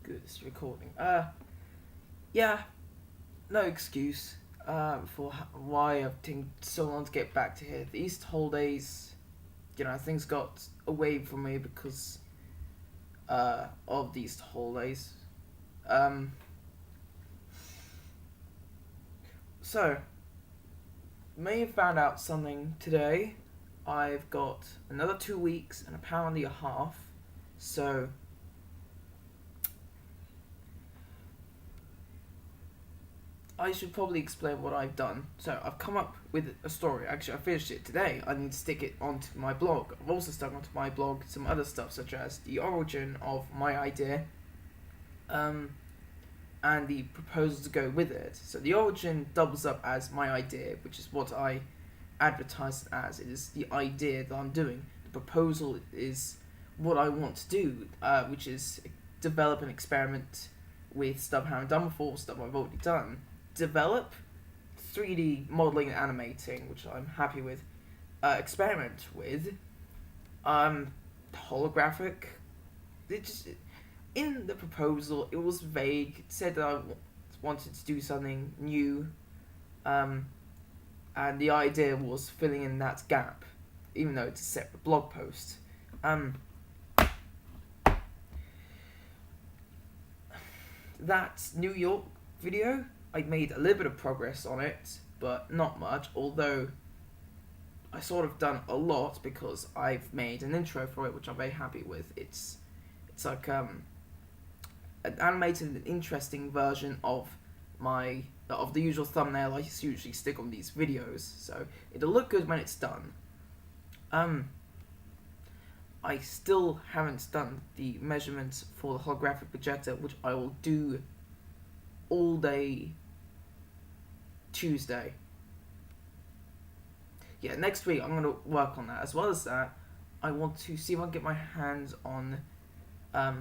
good, it's recording. Yeah, no excuse for why I've taken so long to get back to here. The Easter holidays, things got away from me because of the Easter holidays. Um, so, may have found out something today. I've got another 2 weeks and apparently a half, so I should probably explain what I've done. So I've come up with a story. Actually, I finished it today. I need to stick it onto my blog. I've also stuck onto my blog some other stuff, such as the origin of my idea, and the proposal to go with it. So the origin doubles up as my idea, which is what I advertised it as. It is the idea that I'm doing. The proposal is what I want to do, which is develop an experiment with stuff I haven't done before, stuff I've already done. Develop 3D modeling and animating, which I'm happy with. Experiment with holographic. In the proposal, it was vague. It said that I wanted to do something new, and the idea was filling in that gap, even though it's a separate blog post. That New York video, I made a little bit of progress on it, but not much, although I sort of done a lot because I've made an intro for it, which I'm very happy with. It's like an animated and interesting version of the usual thumbnail I usually stick on these videos, so it'll look good when it's done. I still haven't done the measurements for the holographic projector, which I will do all day Tuesday. Yeah, next week I'm going to work on that. As well as that, I want to see if I can get my hands on a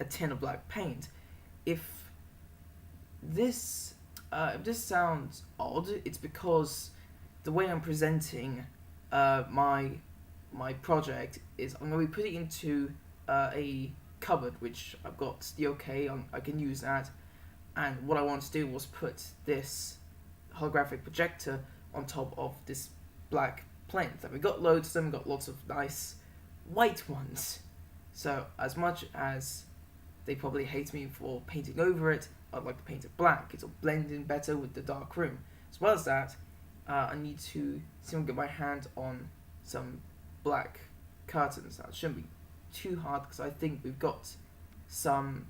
tin of black paint. If this sounds odd, it's because the way I'm presenting my project is I'm going to be putting it into a cupboard, which I've got the okay on. I can use that. And what I wanted to do was put this holographic projector on top of this black plinth. And we got loads of them, we got lots of nice white ones. So as much as they probably hate me for painting over it, I'd like to paint it black. It'll blend in better with the dark room. As well as that, I need to see if I can get my hand on some black curtains. That shouldn't be too hard because I think we've got some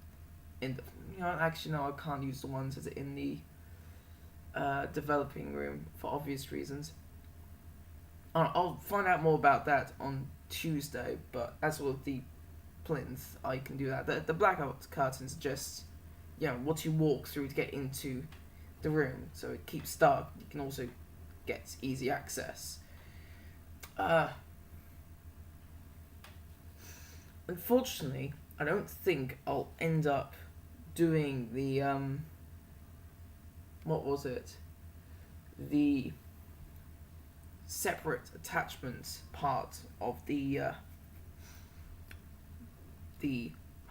in the... actually no, I can't use the ones that are in the developing room for obvious reasons. I'll find out more about that on Tuesday, but as with the plinth, I can do that. The blackout curtains are just, what you walk through to get into the room, so it keeps dark. You can also get easy access. Unfortunately, I don't think I'll end up doing the, the separate attachment part of the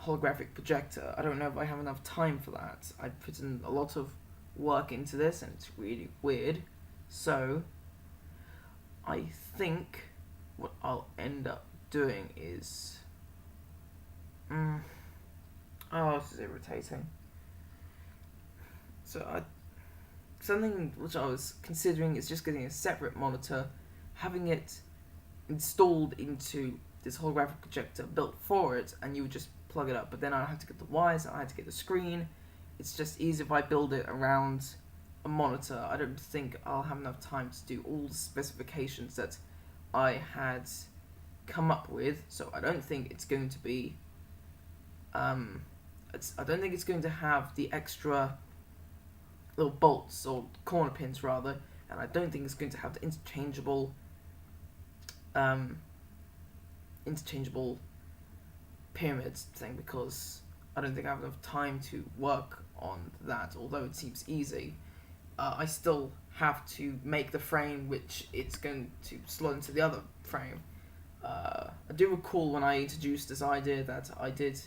holographic projector. I don't know if I have enough time for that. I put in a lot of work into this and it's really weird. So, I think what I'll end up doing is... this is irritating. So something which I was considering is just getting a separate monitor, having it installed into this holographic projector built for it, and you would just plug it up. But then I have to get the wires, I had to get the screen. It's just easier if I build it around a monitor. I don't think I'll have enough time to do all the specifications that I had come up with, so I don't think it's going to be I don't think it's going to have the extra little bolts, or corner pins rather, and I don't think it's going to have the interchangeable pyramids thing, because I don't think I have enough time to work on that, although it seems easy. I still have to make the frame which it's going to slot into the other frame. I do recall when I introduced this idea that I did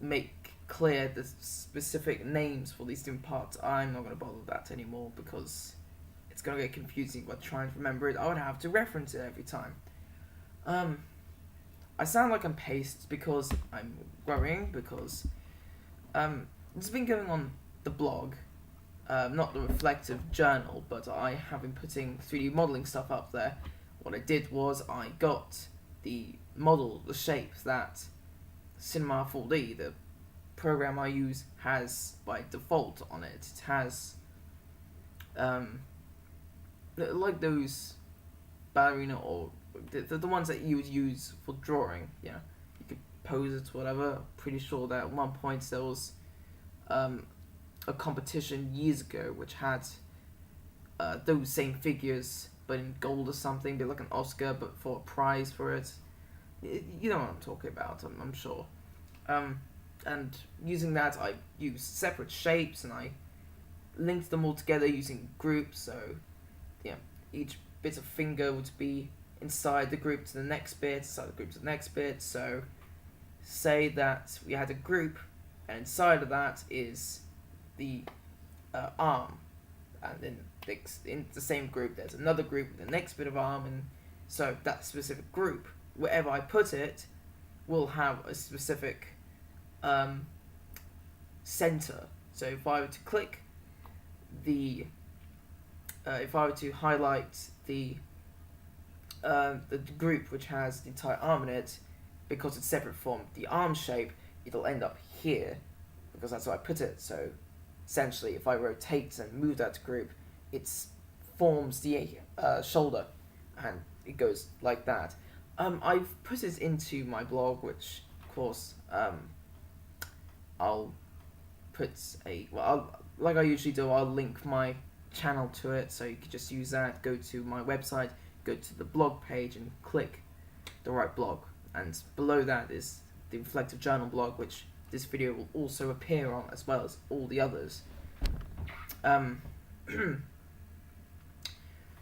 make clear the specific names for these different parts. I'm not going to bother with that anymore because it's going to get confusing by trying to remember it. I would have to reference it every time. I sound like I'm paced because I'm worrying because it's been going on the blog, not the reflective journal, but I have been putting 3D modeling stuff up there. What I did was I got the model, the shape that Cinema 4D, the program I use, has by default on it. It has like those ballerina or the ones that you would use for drawing. You know, you could pose it, whatever. I'm pretty sure that at one point there was a competition years ago which had those same figures but in gold or something, be like an Oscar but for a prize for it. You know what I'm talking about, I'm sure. And using that, I use separate shapes and I linked them all together using groups. So yeah, each bit of finger would be inside the group to the next bit, inside the group to the next bit. So say that we had a group and inside of that is the arm, and then in the same group there's another group with the next bit of arm, and so that specific group, wherever I put it, will have a specific center. So if I were to click if I were to highlight the group which has the entire arm in it, because it's separate from the arm shape, it'll end up here because that's where I put it. So essentially, if I rotate and move that group, it forms the shoulder, and it goes like that. I've put it into my blog, which of course I'll put like I usually do. I'll link my channel to it, so you can just use that. Go to my website, go to the blog page, and click the right blog. And below that is the Reflective Journal blog, which this video will also appear on, as well as all the others.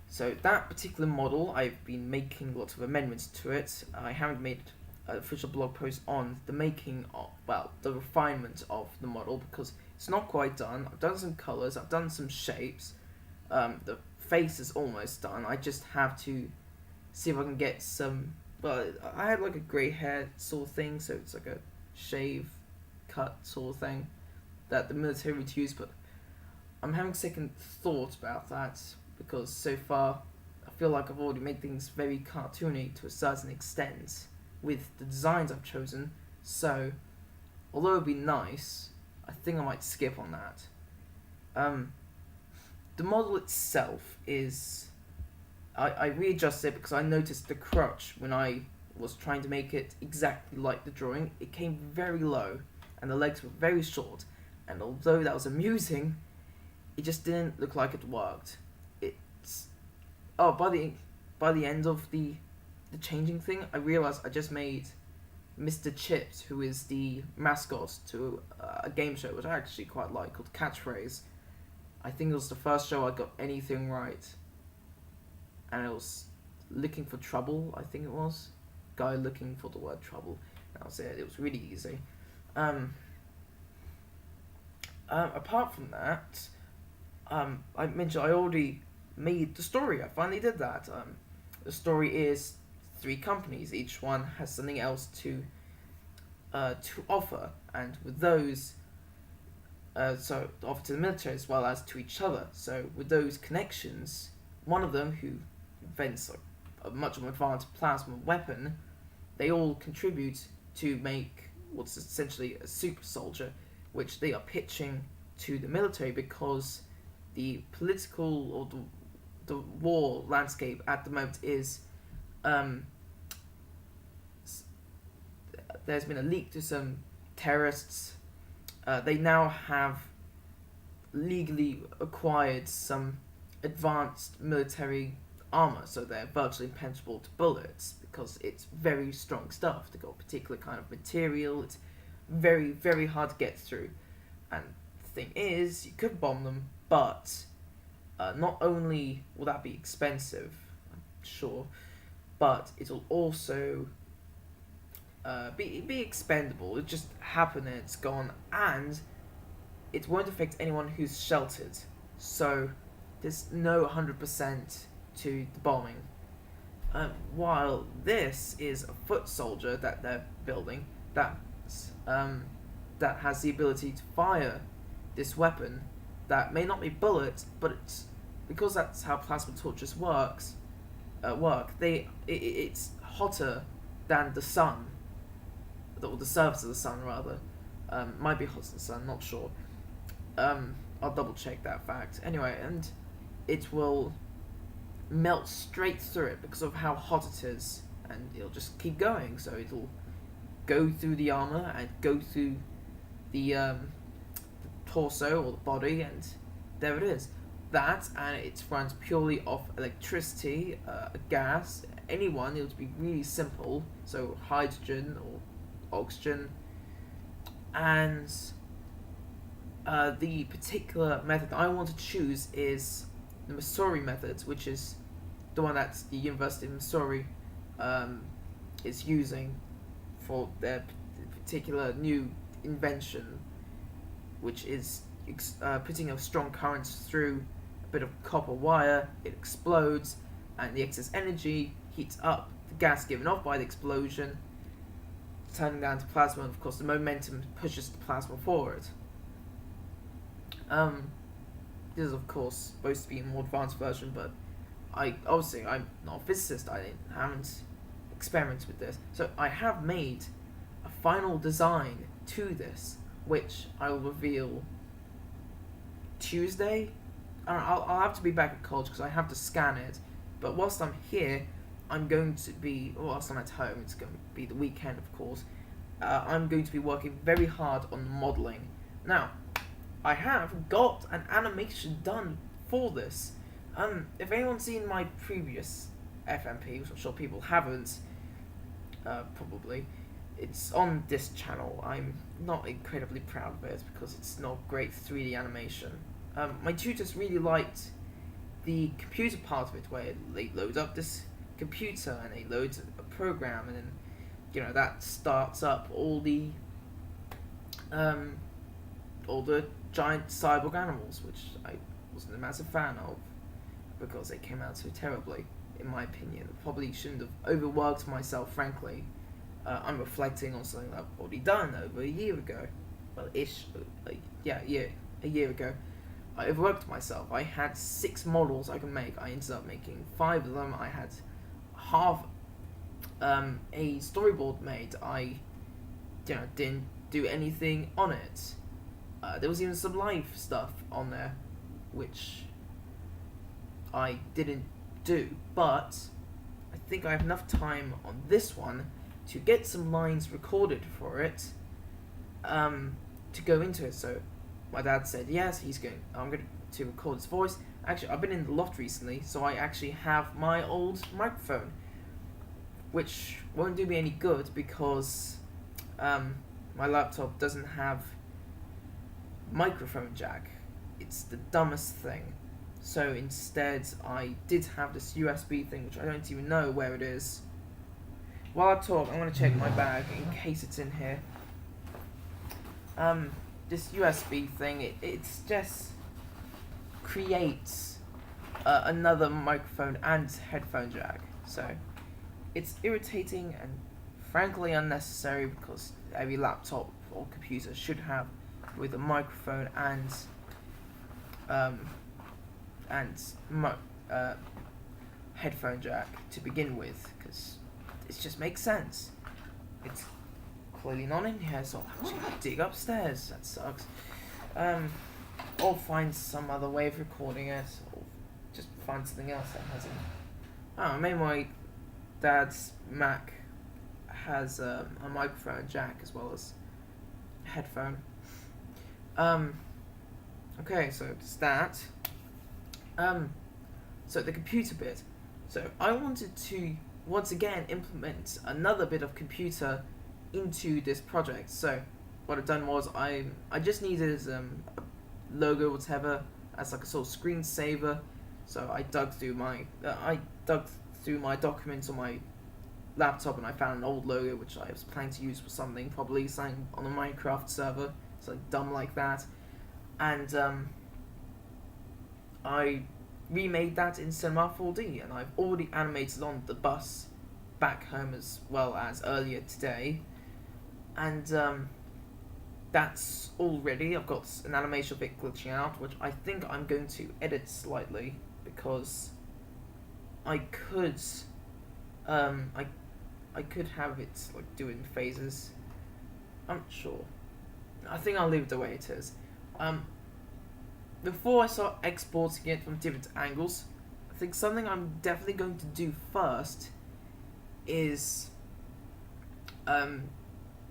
So that particular model, I've been making lots of amendments to it. I haven't made an official blog post on the making of, well, the refinement of the model, because it's not quite done. I've done some colours, I've done some shapes. The face is almost done. I just have to see if I can get some, well, I had like a grey hair sort of thing, so it's like a shave cut sort of thing that the military would use, but I'm having second thoughts about that because so far I feel like I've already made things very cartoony to a certain extent with the designs I've chosen. So although it'd be nice, I think I might skip on that. The model itself is, I readjusted it because I noticed the crotch when I was trying to make it exactly like the drawing. It came very low and the legs were very short, and although that was amusing, it just didn't look like it worked. By the end of the changing thing, I realized I just made Mr. Chips, who is the mascot to a game show which I actually quite like called Catchphrase. I think it was the first show I got anything right, and it was Looking for Trouble. I think it was guy looking for the word trouble. That was it. It was really easy. Apart from that, I mentioned I already made the story. I finally did that. The story is 3 companies. Each one has something else to offer, and with those, so offer to the military as well as to each other. So with those connections, one of them who invents a much more advanced plasma weapon, they all contribute to make what's essentially a super soldier, which they are pitching to the military because the political or the war landscape at the moment is there's been a leak to some terrorists. They now have legally acquired some advanced military armor, so they're virtually impenetrable to bullets because it's very strong stuff. They've got a particular kind of material. It's very, very hard to get through. And the thing is, you could bomb them, but not only will that be expensive, I'm sure, but it'll also be expendable. It just happen and it's gone, and it won't affect anyone who's sheltered. So there's no 100% to the bombing. While this is a foot soldier that they're building that has the ability to fire this weapon that may not be bullets, but it's because that's how plasma torches it's hotter than the sun, or the surface of the sun rather. Might be hotter than the sun, not sure. I'll double check that fact. Anyway, and it will melt straight through it because of how hot it is, and it'll just keep going. So it'll go through the armor and go through the torso or the body, and there it is. That, and it runs purely off electricity, gas, anyone. It would be really simple. So hydrogen or oxygen, and the particular method I want to choose is the Missouri method, which is the one that the University of Missouri is using for their particular new invention, which is putting a strong current through a bit of copper wire. It explodes, and the excess energy heats up the gas given off by the explosion, turning down to plasma, and of course the momentum pushes the plasma forward. This is of course supposed to be a more advanced version, but I'm not a physicist. I haven't experimented with this, so I have made a final design to this, which I will reveal Tuesday. I'll have to be back at college because I have to scan it. But whilst I'm here, whilst I'm at home, it's going to be the weekend, of course. I'm going to be working very hard on modelling. Now, I have got an animation done for this. If anyone's seen my previous FMP, which I'm sure people haven't, probably, it's on this channel. I'm not incredibly proud of it because it's not great 3D animation. My tutors really liked the computer part of it, where they load up this computer and they load a program, and then that starts up all the giant cyborg animals, which I wasn't a massive fan of because they came out so terribly, in my opinion. I probably shouldn't have overworked myself, frankly. I'm reflecting on something that I've already done over a year ago. Well, a year ago. I overworked myself. I had 6 models I could make. I ended up making 5 of them. I had half a storyboard made. I didn't do anything on it. There was even some live stuff on there, which I didn't do. But I think I have enough time on this one to get some lines recorded for it, to go into it. So my dad said yes, I'm going to record his voice. Actually, I've been in the loft recently, so I actually have my old microphone, which won't do me any good because my laptop doesn't have microphone jack. It's the dumbest thing. So instead, I did have this USB thing, which I don't even know where it is. While I talk, I'm going to check my bag in case it's in here. This USB thing, it just creates another microphone and headphone jack. So it's irritating and frankly unnecessary, because every laptop or computer should have with a microphone and headphone jack to begin with, because it just makes sense. It's clearly not in here, so I'll actually dig upstairs. That sucks. Or find some other way of recording it, or just find something else that has it. Oh, maybe my dad's Mac has a microphone jack as well as a headphone. Okay, so it's that. So the computer bit. So I wanted to once again implement another bit of computer into this project. So what I've done was I just needed a logo, whatever, as like a sort of screensaver. So I dug through my documents on my laptop and I found an old logo which I was planning to use for something, probably something on a Minecraft server, something dumb like that. And I remade that in Cinema 4D, and I've already animated on the bus back home as well as earlier today. And that's all ready. I've got an animation of it glitching out, which I think I'm going to edit slightly because I could, I could have it like do it in phases. I'm not sure. I think I'll leave it the way it is. Before I start exporting it from different angles, I think something I'm definitely going to do first is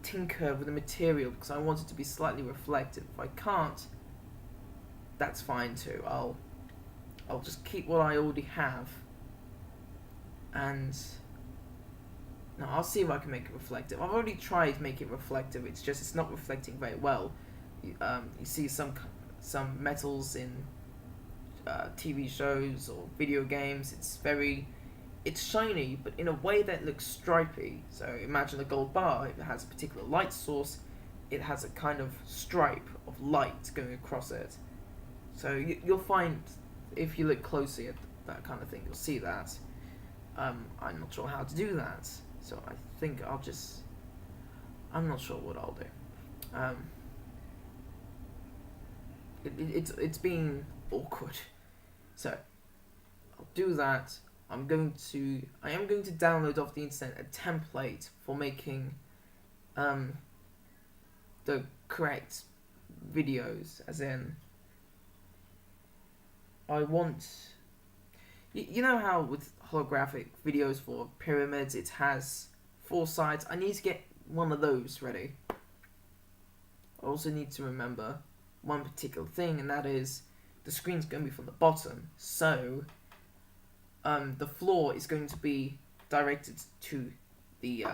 tinker with the material, because I want it to be slightly reflective. If I can't, that's fine too. I'll just keep what I already have, and no, I'll see if I can make it reflective. I've already tried making it reflective. It's just it's not reflecting very well. You see some metals in TV shows or video games. It's shiny, but in a way that looks stripy. So imagine a gold bar. If it has a particular light source, it has a kind of stripe of light going across it. So you'll find, if you look closely at that kind of thing, you'll see that. I'm not sure how to do that, so I think I'm not sure what I'll do. It's been awkward, so I'll do that. I am going to download off the internet a template for making the correct videos, as in I want, you know how with holographic videos for pyramids it has 4 sides. I need to get one of those ready. I also need to remember one particular thing, and that is the screen's going to be from the bottom, so the floor is going to be directed to the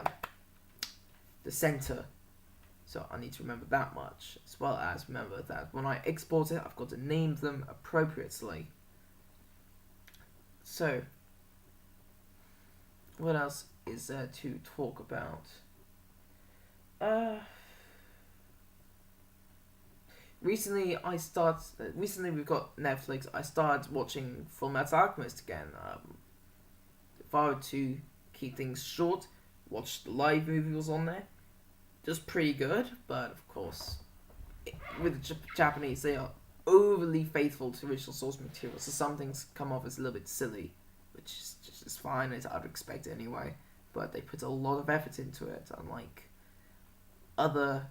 center. So I need to remember that much, as well as remember that when I export it, I've got to name them appropriately. So, what else is there to talk about? Recently we've got Netflix. I started watching Full Metal Alchemist again. If I were to keep things short, watch the live movie was on there. Just pretty good, but of course, with the Japanese, they are overly faithful to original source material, so some things come off as a little bit silly, which is just fine, as I'd expect anyway. But they put a lot of effort into it, unlike other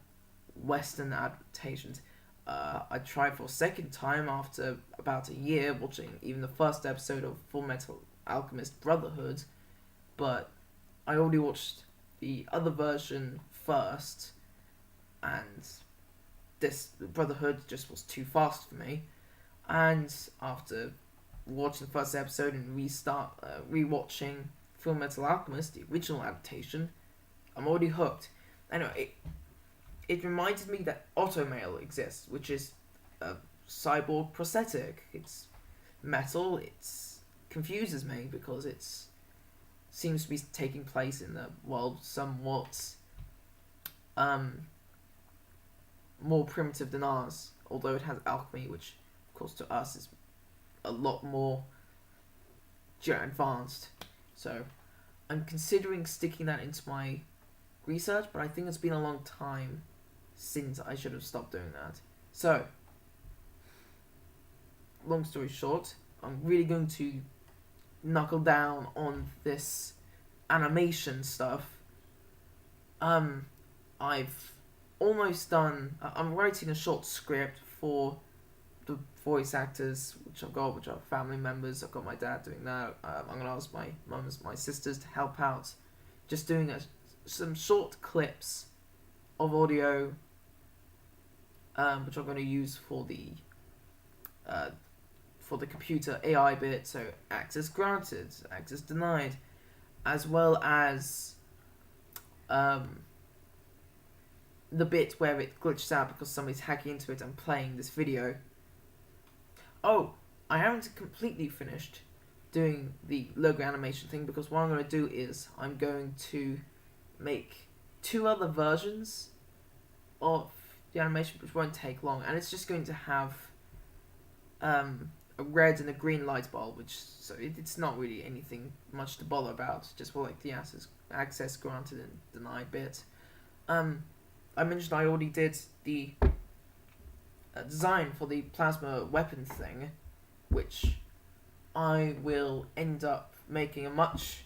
Western adaptations. I tried for a second time after about a year watching even the first episode of Full Metal Alchemist Brotherhood, but I already watched the other version first, and this Brotherhood just was too fast for me. And after watching the first episode and rewatching Full Metal Alchemist, the original adaptation, I'm already hooked. Anyway, it reminded me that Automail exists, which is a cyborg prosthetic. It's metal. It confuses me because it seems to be taking place in the world somewhat more primitive than ours, although it has alchemy, which of course to us is a lot more advanced. So I'm considering sticking that into my research, but I think it's been a long time since I should have stopped doing that. So, long story short, I'm really going to knuckle down on this animation stuff. I've almost done. I'm writing a short script for the voice actors, which are family members. I've got my dad doing that. I'm gonna ask my mums, my sisters to help out, just doing some short clips of audio, which I'm going to use for the computer AI bit. So access granted, access denied, as well as the bit where it glitches out because somebody's hacking into it and playing this video. Oh, I haven't completely finished doing the logo animation thing, because what I'm going to do is I'm going to make 2 other versions of the animation, which won't take long, and it's just going to have a red and a green light bulb, which it's not really anything much to bother about, just for like the access granted and denied bit. I mentioned I already did the design for the plasma weapon thing, which I will end up making a much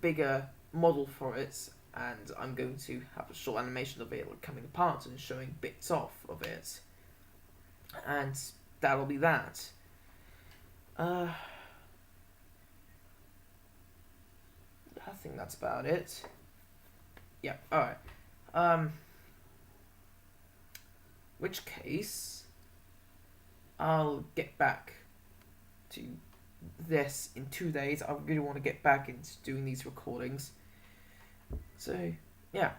bigger model for it, and I'm going to have a short animation of it like coming apart and showing bits off of it, and that'll be that. I think that's about it. Yeah, alright. Which case, I'll get back to this in 2 days. I really want to get back into doing these recordings. So, yeah.